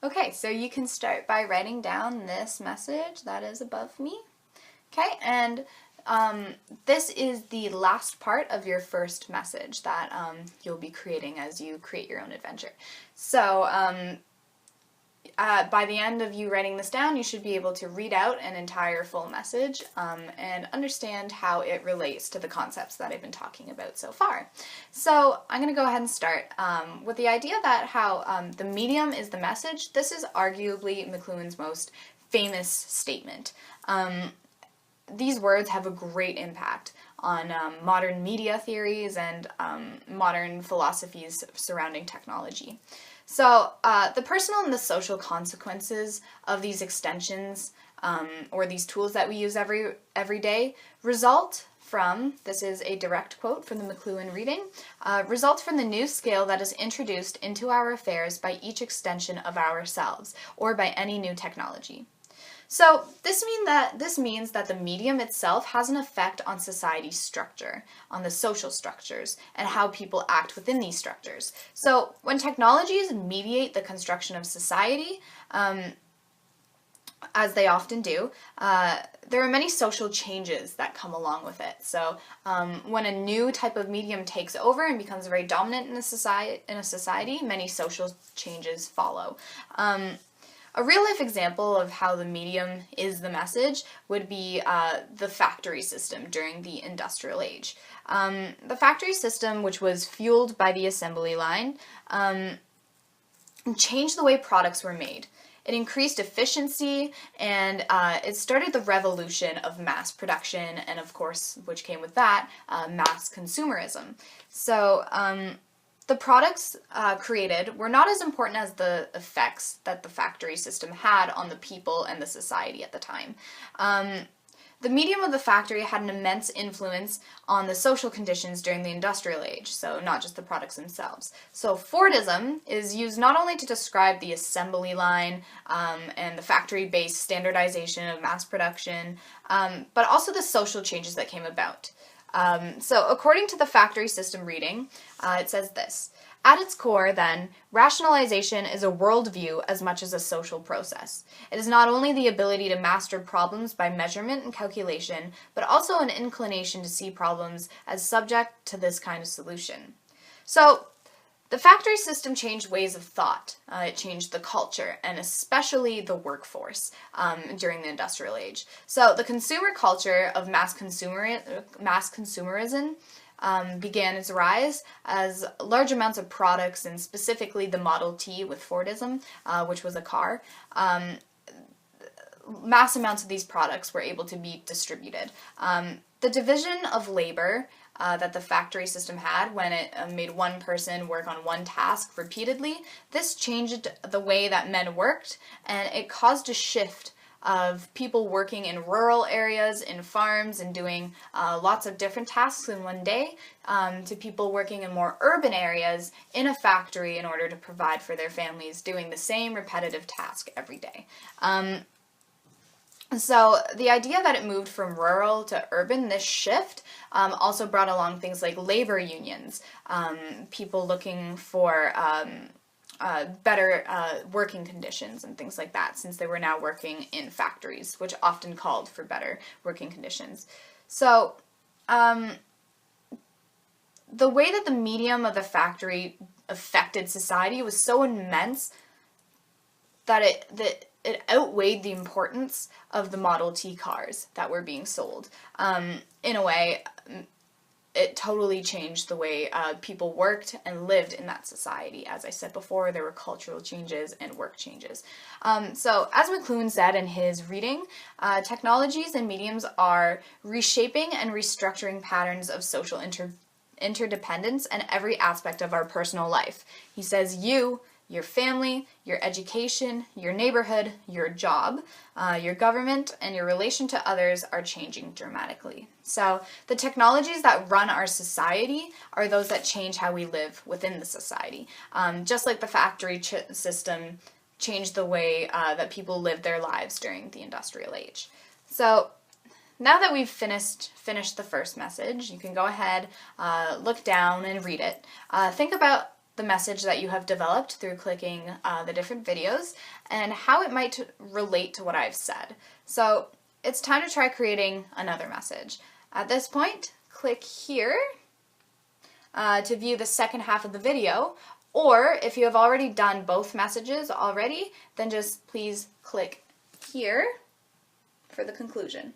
Okay, so you can start by writing down this message that is above me. Okay, and this is the last part of your first message that you'll be creating as you create your own adventure. So by the end of you writing this down, you should be able to read out an entire full message and understand how it relates to the concepts that I've been talking about so far. So I'm going to go ahead and start with the idea that how the medium is the message. This is arguably McLuhan's most famous statement. These words have a great impact on modern media theories and modern philosophies surrounding technology. So the personal and the social consequences of these extensions or these tools that we use every day result from, this is a direct quote from the McLuhan reading, result from the new scale that is introduced into our affairs by each extension of ourselves or by any new technology. So this means that the medium itself has an effect on society's structure, on the social structures, and how people act within these structures. So when technologies mediate the construction of society, as they often do, there are many social changes that come along with it. So when a new type of medium takes over and becomes very dominant in a society, many social changes follow. A real-life example of how the medium is the message would be the factory system during the industrial age. The factory system, which was fueled by the assembly line, changed the way products were made. It increased efficiency, and it started the revolution of mass production, and of course, which came with that, mass consumerism. So, the products created were not as important as the effects that the factory system had on the people and the society at the time. The medium of the factory had an immense influence on the social conditions during the industrial age, so not just the products themselves. So Fordism is used not only to describe the assembly line and the factory-based standardization of mass production, but also the social changes that came about. So according to the factory system reading, it says this: at its core, then, rationalization is a worldview as much as a social process. It is not only the ability to master problems by measurement and calculation, but also an inclination to see problems as subject to this kind of solution. So, the factory system changed ways of thought. It changed the culture, and especially the workforce during the industrial age. So the consumer culture of mass consumerism began its rise as large amounts of products, and specifically the Model T with Fordism, which was a car, mass amounts of these products were able to be distributed. The division of labor that the factory system had when it made one person work on one task repeatedly, this changed the way that men worked, and it caused a shift of people working in rural areas, in farms, and doing lots of different tasks in one day, to people working in more urban areas in a factory in order to provide for their families, doing the same repetitive task every day. So the idea that it moved from rural to urban, this shift, also brought along things like labor unions, people looking for better working conditions and things like that, since they were now working in factories, which often called for better working conditions. So the way that the medium of the factory affected society was so immense that it outweighed the importance of the Model T cars that were being sold. In a way, it totally changed the way people worked and lived in that society. As I said before, there were cultural changes and work changes. So, as McLuhan said in his reading, technologies and mediums are reshaping and restructuring patterns of social interdependence and every aspect of our personal life. He says your family, your education, your neighborhood, your job, your government, and your relation to others are changing dramatically. So the technologies that run our society are those that change how we live within the society. Just like the factory system changed the way that people lived their lives during the industrial age. So now that we've finished the first message, you can go ahead, look down and read it. Think about the message that you have developed through clicking the different videos and how it might relate to what I've said. So it's time to try creating another message. At this point, click here to view the second half of the video, or if you have already done both messages already, then just please click here for the conclusion.